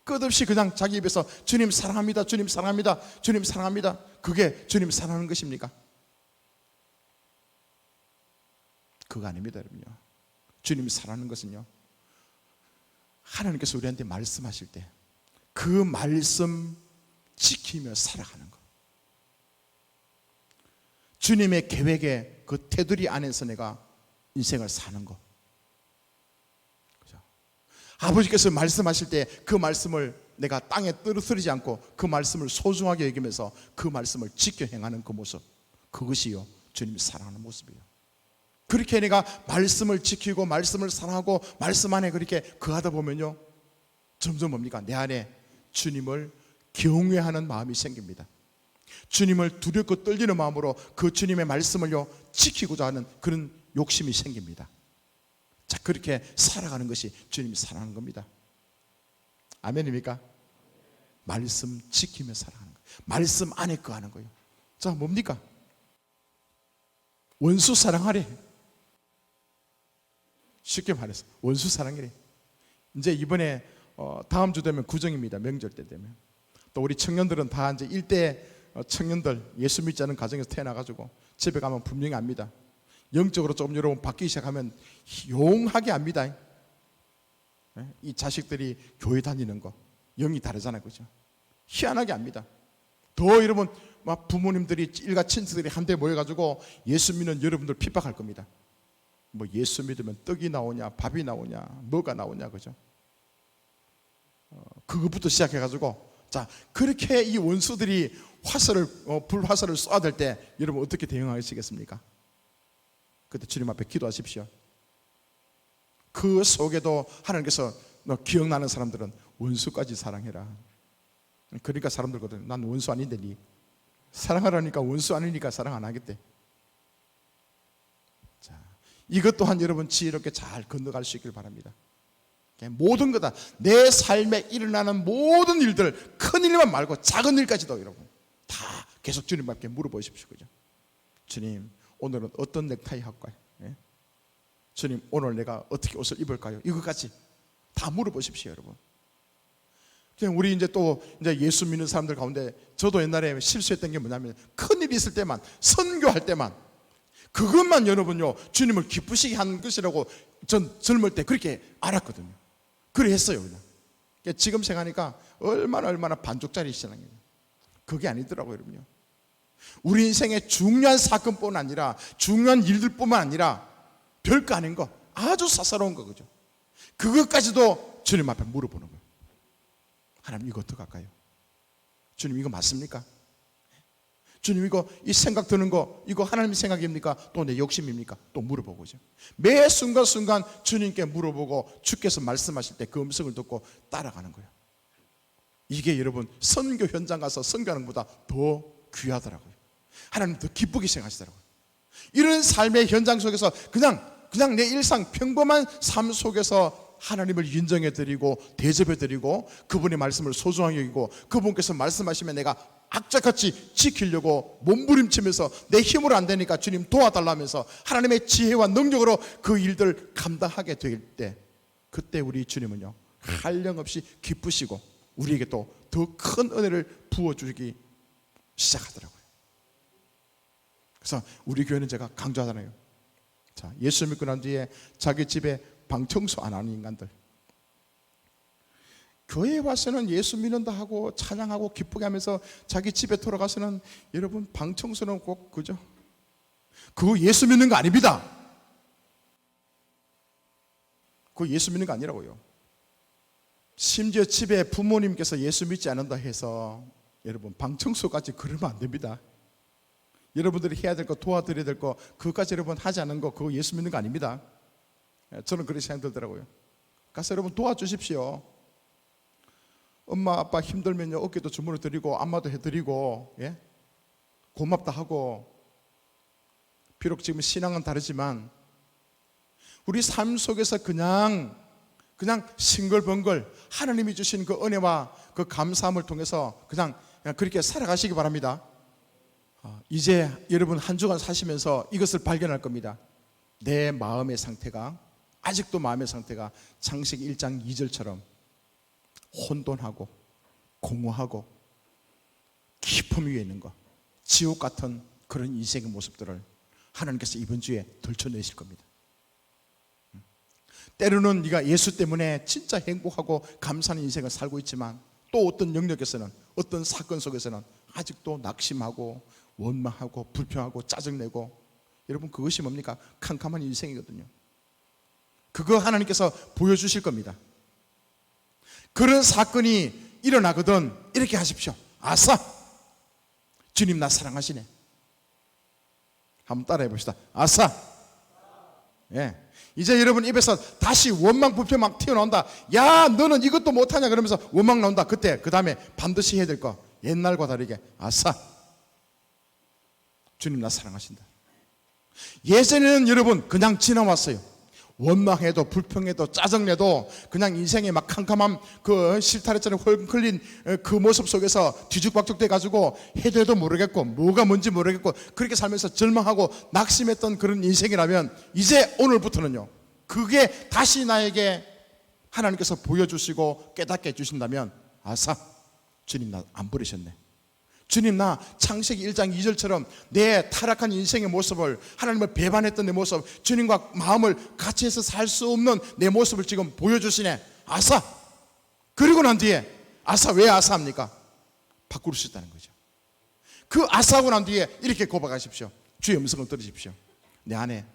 끝없이 그냥 자기 입에서 주님 사랑합니다, 주님 사랑합니다, 주님 사랑합니다, 그게 주님 사랑하는 것입니까? 그거 아닙니다, 여러분요. 주님 사랑하는 것은요, 하나님께서 우리한테 말씀하실 때 그 말씀 지키며 살아가는 것, 주님의 계획의 그 테두리 안에서 내가 인생을 사는 것, 그죠? 아버지께서 말씀하실 때 그 말씀을 내가 땅에 떨어뜨리지 않고 그 말씀을 소중하게 여기면서 그 말씀을 지켜 행하는 그 모습, 그것이요 주님이 사랑하는 모습이에요. 그렇게 내가 말씀을 지키고 말씀을 사랑하고 말씀 안에 그렇게 거하다 보면요, 점점 뭡니까? 내 안에 주님을 경외하는 마음이 생깁니다. 주님을 두렵고 떨리는 마음으로 그 주님의 말씀을요 지키고자 하는 그런 욕심이 생깁니다. 자, 그렇게 살아가는 것이 주님이 사랑하는 겁니다. 아멘입니까? 말씀 지키며 살아가는 거예요. 말씀 안에 거하는 거예요. 자, 뭡니까? 원수 사랑하래. 쉽게 말해서 원수 사랑이래. 이제 이번에 다음 주 되면 구정입니다. 명절 때 되면 또 우리 청년들은 다 이제 일대 청년들, 예수 믿지 않은 가정에서 태어나가지고 집에 가면 분명히 압니다. 영적으로 조금 여러분 바뀌기 시작하면 용하게 압니다. 이 자식들이 교회 다니는 거 영이 다르잖아요, 그죠? 희한하게 압니다. 더 여러분 막 부모님들이 일가 친척들이 한데 모여가지고 예수 믿는 여러분들 핍박할 겁니다. 뭐 예수 믿으면 떡이 나오냐, 밥이 나오냐, 뭐가 나오냐, 그죠? 그것부터 시작해가지고, 자, 그렇게 이 원수들이 불화살을 쏘아댈 때 여러분 어떻게 대응하시겠습니까? 그때 주님 앞에 기도하십시오. 그 속에도 하나님께서 너 기억나는 사람들은 원수까지 사랑해라. 그러니까 사람들거든. 난 원수 아닌데 니 사랑하라니까 원수 아니니까 사랑 안 하겠대. 자, 이것 또한 여러분 지혜롭게 잘 건너갈 수 있길 바랍니다. 모든 거다, 내 삶에 일어나는 모든 일들, 큰 일만 말고 작은 일까지도 여러분 다 계속 주님 앞에 물어보십시오. 그죠? 주님, 오늘은 어떤 넥타이 할까요? 예? 주님, 오늘 내가 어떻게 옷을 입을까요? 이것까지 다 물어보십시오, 여러분. 우리 이제 예수 믿는 사람들 가운데 저도 옛날에 실수했던 게 뭐냐면, 큰 일이 있을 때만, 선교할 때만, 그것만 여러분요 주님을 기쁘시게 하는 것이라고 전 젊을 때 그렇게 알았거든요. 그래 했어요. 그냥 지금 생각하니까 얼마나 반쪽짜리 신앙이에요. 그게 아니더라고요, 여러분요. 우리 인생의 중요한 사건뿐만 아니라, 중요한 일들뿐만 아니라 별거 아닌 거, 아주 사사로운 거, 그죠? 그것까지도 주님 앞에 물어보는 거예요. 하나님, 이거 어떡할까요? 주님, 이거 맞습니까? 주님, 이 생각 드는 거, 이거 하나님 생각입니까? 또 내 욕심입니까? 또 물어보고죠. 매 순간순간 주님께 물어보고 주께서 말씀하실 때 그 음성을 듣고 따라가는 거예요. 이게 여러분 선교 현장 가서 선교하는 것보다 더 귀하더라고요. 하나님 더 기쁘게 생각하시더라고요. 이런 삶의 현장 속에서 그냥 내 일상 평범한 삶 속에서 하나님을 인정해드리고 대접해드리고 그분의 말씀을 소중하게 여기고 그분께서 말씀하시면 내가 악착같이 지키려고 몸부림치면서 내 힘으로 안 되니까 주님 도와달라면서 하나님의 지혜와 능력으로 그 일들 감당하게 될 때, 그때 우리 주님은요 한량없이 기쁘시고 우리에게 또 더 큰 은혜를 부어주기 시작하더라고요. 그래서 우리 교회는 제가 강조하잖아요. 자, 예수 믿고 난 뒤에 자기 집에 방 청소 안 하는 인간들, 교회에 와서는 예수 믿는다 하고 찬양하고 기쁘게 하면서 자기 집에 돌아가서는 여러분 방 청소는 꼭, 그죠? 그거 예수 믿는 거 아닙니다. 그거 예수 믿는 거 아니라고요. 심지어 집에 부모님께서 예수 믿지 않는다 해서 여러분 방 청소까지 그러면 안 됩니다. 여러분들이 해야 될 거, 도와드려야 될 거, 그것까지 여러분 하지 않는 거, 그거 예수 믿는 거 아닙니다. 저는 그렇게 생각 들더라고요. 가서 여러분 도와주십시오. 엄마 아빠 힘들면요 어깨도 주물러 드리고 안마도 해드리고, 예? 고맙다 하고. 비록 지금 신앙은 다르지만 우리 삶 속에서 그냥 싱글벙글 하나님이 주신 그 은혜와 그 감사함을 통해서 그냥 그렇게 살아가시기 바랍니다. 이제 여러분 한 주간 사시면서 이것을 발견할 겁니다. 내 마음의 상태가, 아직도 마음의 상태가 창세기 1장 2절처럼 혼돈하고 공허하고 깊음 위에 있는 것, 지옥 같은 그런 인생의 모습들을 하나님께서 이번 주에 들춰내실 겁니다. 때로는 네가 예수 때문에 진짜 행복하고 감사하는 인생을 살고 있지만 또 어떤 영역에서는, 어떤 사건 속에서는 아직도 낙심하고 원망하고 불평하고 짜증내고, 여러분 그것이 뭡니까? 캄캄한 인생이거든요. 그거 하나님께서 보여주실 겁니다. 그런 사건이 일어나거든 이렇게 하십시오. 아싸, 주님 나 사랑하시네. 한번 따라해 봅시다. 아싸. 예. 이제 여러분 입에서 다시 원망 불평 막 튀어나온다. 야, 너는 이것도 못하냐 그러면서 원망 나온다. 그때 그 다음에 반드시 해야 될 거, 옛날과 다르게 아싸, 주님 나 사랑하신다. 예전에는 여러분 그냥 지나왔어요. 원망해도 불평해도 짜증내도 그냥 인생에 막 캄캄한 그 실타래처럼 헐클린 그 모습 속에서 뒤죽박죽 돼가지고 해도 해도 모르겠고 뭐가 뭔지 모르겠고 그렇게 살면서 절망하고 낙심했던 그런 인생이라면, 이제 오늘부터는요 그게 다시 나에게 하나님께서 보여주시고 깨닫게 해주신다면, 아싸, 주님 나 안 버리셨네. 주님 나 창세기 1장 2절처럼 내 타락한 인생의 모습을, 하나님을 배반했던 내 모습, 주님과 마음을 같이 해서 살 수 없는 내 모습을 지금 보여주시네. 아싸. 그리고 난 뒤에 아싸, 왜 아싸합니까? 바꿀 수 있다는 거죠. 그 아싸하고 난 뒤에 이렇게 고백하십시오. 주의 음성을 들으십시오. 내 안에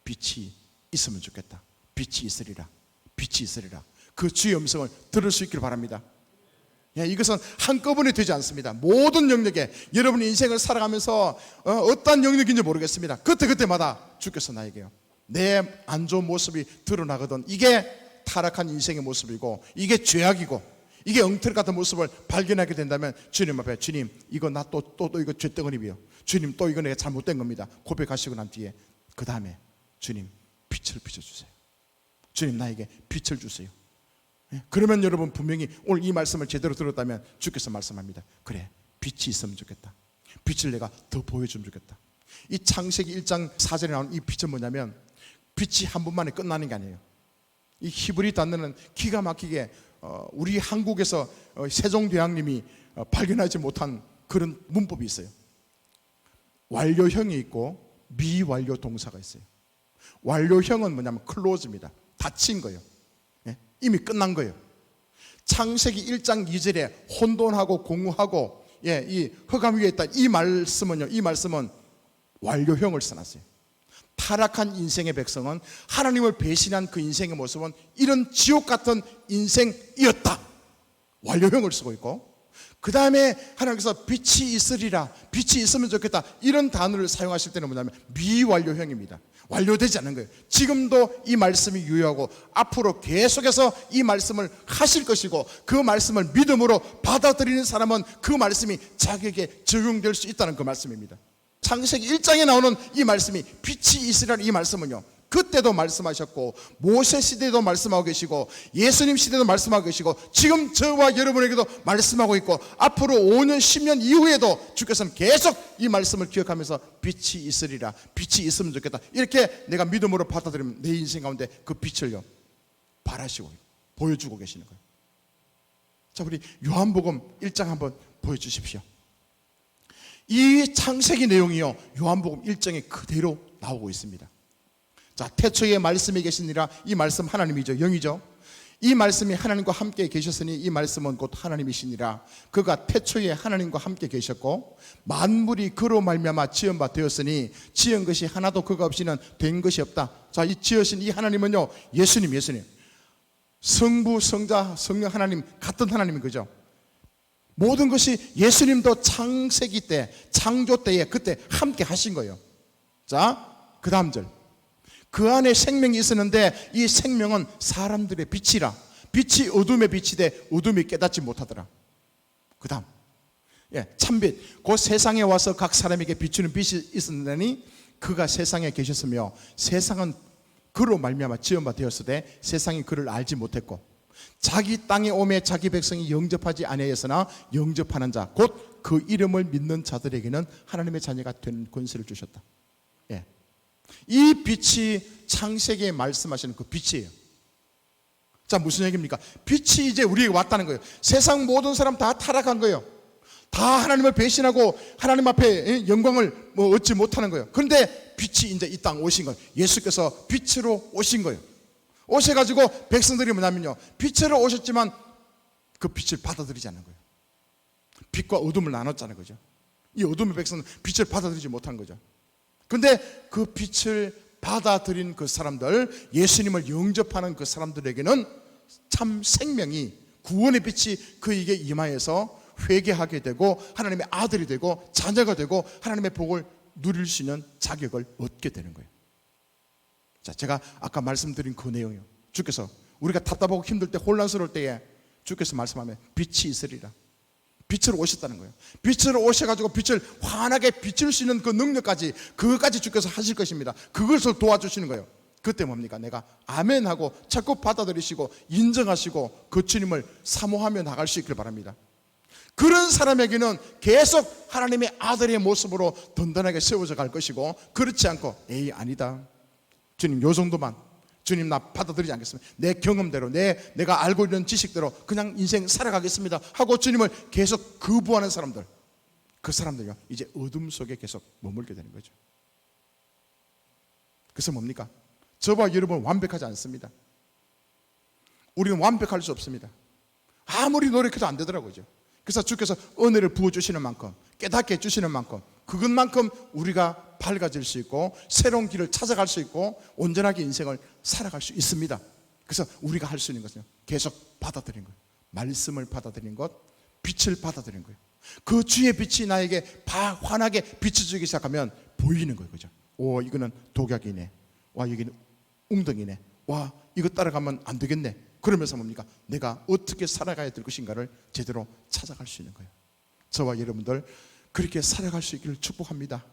빛이 있으면 좋겠다. 빛이 있으리라. 빛이 있으리라. 그 주의 음성을 들을 수 있기를 바랍니다. 이것은 한꺼번에 되지 않습니다. 모든 영역에 여러분의 인생을 살아가면서 어떤 영역인지 모르겠습니다. 그때마다 주께서 나에게요, 내 안 좋은 모습이 드러나거든. 이게 타락한 인생의 모습이고, 이게 죄악이고, 이게 엉터리 같은 모습을 발견하게 된다면 주님 앞에, 주님 이거 나 또 이거 죄덩어리예요, 주님 또 이거 내가 잘못된 겁니다 고백하시고 난 뒤에 그 다음에 주님 빛을 비춰주세요. 주님 나에게 빛을 주세요. 그러면 여러분 분명히 오늘 이 말씀을 제대로 들었다면 주께서 말씀합니다. 그래, 빛이 있으면 좋겠다. 빛을 내가 더 보여주면 좋겠다. 이 창세기 1장 4절에 나오는 이 빛은 뭐냐면, 빛이 한 번만에 끝나는 게 아니에요. 이 히브리 단어는 기가 막히게 우리 한국에서 세종대왕님이 발견하지 못한 그런 문법이 있어요. 완료형이 있고 미완료 동사가 있어요. 완료형은 뭐냐면 클로즈입니다. 닫힌 거예요. 이미 끝난 거예요. 창세기 1장 2절에 혼돈하고 공허하고 이 흑암 위에 있다, 이 말씀은 완료형을 써놨어요. 타락한 인생의 백성은, 하나님을 배신한 그 인생의 모습은 이런 지옥 같은 인생이었다, 완료형을 쓰고 있고, 그 다음에 하나님께서 빛이 있으리라, 빛이 있으면 좋겠다, 이런 단어를 사용하실 때는 뭐냐면 미완료형입니다. 완료되지 않은 거예요. 지금도 이 말씀이 유효하고 앞으로 계속해서 이 말씀을 하실 것이고, 그 말씀을 믿음으로 받아들이는 사람은 그 말씀이 자기에게 적용될 수 있다는 그 말씀입니다. 창세기 1장에 나오는 이 말씀이 빛이 있으리라는 이 말씀은요, 그때도 말씀하셨고 모세 시대도 말씀하고 계시고 예수님 시대도 말씀하고 계시고 지금 저와 여러분에게도 말씀하고 있고, 앞으로 5년 10년 이후에도 주께서는 계속 이 말씀을 기억하면서 빛이 있으리라, 빛이 있으면 좋겠다, 이렇게 내가 믿음으로 받아들이면 내 인생 가운데 그 빛을요 바라시고 보여주고 계시는 거예요. 자, 우리 요한복음 1장 한번 보여주십시오. 이 창세기 내용이요 요한복음 1장에 그대로 나오고 있습니다. 자, 태초에 말씀이 계시니라, 이 말씀 하나님이죠, 영이죠. 이 말씀이 하나님과 함께 계셨으니 이 말씀은 곧 하나님이시니라. 그가 태초에 하나님과 함께 계셨고 만물이 그로 말미암아 지은 바 되었으니 지은 것이 하나도 그가 없이는 된 것이 없다. 자, 이 지으신 이 하나님은요 예수님 성부, 성자, 성령 하나님 같은 하나님인 거죠. 모든 것이 예수님도 창세기 때, 창조 때에 그때 함께 하신 거예요. 자, 그 다음 절, 그 안에 생명이 있었는데 이 생명은 사람들의 빛이라, 빛이 어둠의 빛이 돼 어둠이 깨닫지 못하더라. 그 다음 참빛, 곧 세상에 와서 각 사람에게 비추는 빛이 있었느니 그가 세상에 계셨으며 세상은 그로 말미암아 지은 바 되었으되 세상이 그를 알지 못했고 자기 땅에 오매 자기 백성이 영접하지 아니하였으나 영접하는 자 곧 그 이름을 믿는 자들에게는 하나님의 자녀가 되는 권세를 주셨다. 이 빛이 창세기에 말씀하시는 그 빛이에요. 자, 무슨 얘기입니까? 빛이 이제 우리에게 왔다는 거예요. 세상 모든 사람 다 타락한 거예요. 다 하나님을 배신하고 하나님 앞에 영광을 얻지 못하는 거예요. 그런데 빛이 이제 이 땅 오신 거예요. 예수께서 빛으로 오신 거예요. 오셔가지고 백성들이 뭐냐면요, 빛으로 오셨지만 그 빛을 받아들이지 않는 거예요. 빛과 어둠을 나눴자는 거죠. 이 어둠의 백성은 빛을 받아들이지 못한 거죠. 그런데 그 빛을 받아들인 그 사람들, 예수님을 영접하는 그 사람들에게는 참 생명이, 구원의 빛이 그에게 임하여서 회개하게 되고 하나님의 아들이 되고 자녀가 되고 하나님의 복을 누릴 수 있는 자격을 얻게 되는 거예요. 자, 제가 아까 말씀드린 그 내용이요, 주께서 우리가 답답하고 힘들 때, 혼란스러울 때에 주께서 말씀하면 빛이 있으리라, 빛으로 오셨다는 거예요. 빛으로 오셔가지고 빛을 환하게 비출 수 있는 그 능력까지, 그것까지 주께서 하실 것입니다. 그것을 도와주시는 거예요. 그때 뭡니까? 내가 아멘하고 자꾸 받아들이시고 인정하시고 그 주님을 사모하며 나갈 수 있길 바랍니다. 그런 사람에게는 계속 하나님의 아들의 모습으로 든든하게 세워져 갈 것이고, 그렇지 않고 에이 아니다, 주님 요 정도만, 주님 나 받아들이지 않겠습니다, 내 경험대로 내가 알고 있는 지식대로 그냥 인생 살아가겠습니다 하고 주님을 계속 거부하는 사람들, 그 사람들요 이제 어둠 속에 계속 머물게 되는 거죠. 그래서 뭡니까? 저와 여러분 완벽하지 않습니다. 우리는 완벽할 수 없습니다. 아무리 노력해도 안 되더라고요. 그래서 주께서 은혜를 부어주시는 만큼, 깨닫게 해주시는 만큼, 그것만큼 우리가 밝아질 수 있고 새로운 길을 찾아갈 수 있고 온전하게 인생을 살아갈 수 있습니다. 그래서 우리가 할 수 있는 것은 계속 받아들이는 거예요. 말씀을 받아들이는 것, 빛을 받아들이는 거예요. 그 주의 빛이 나에게 환하게 비춰주기 시작하면 보이는 거예요. 그죠? 오, 이거는 독약이네. 와, 여기는 웅덩이네. 와, 이거 따라가면 안 되겠네. 그러면서 뭡니까? 내가 어떻게 살아가야 될 것인가를 제대로 찾아갈 수 있는 거예요. 저와 여러분들 그렇게 살아갈 수 있기를 축복합니다.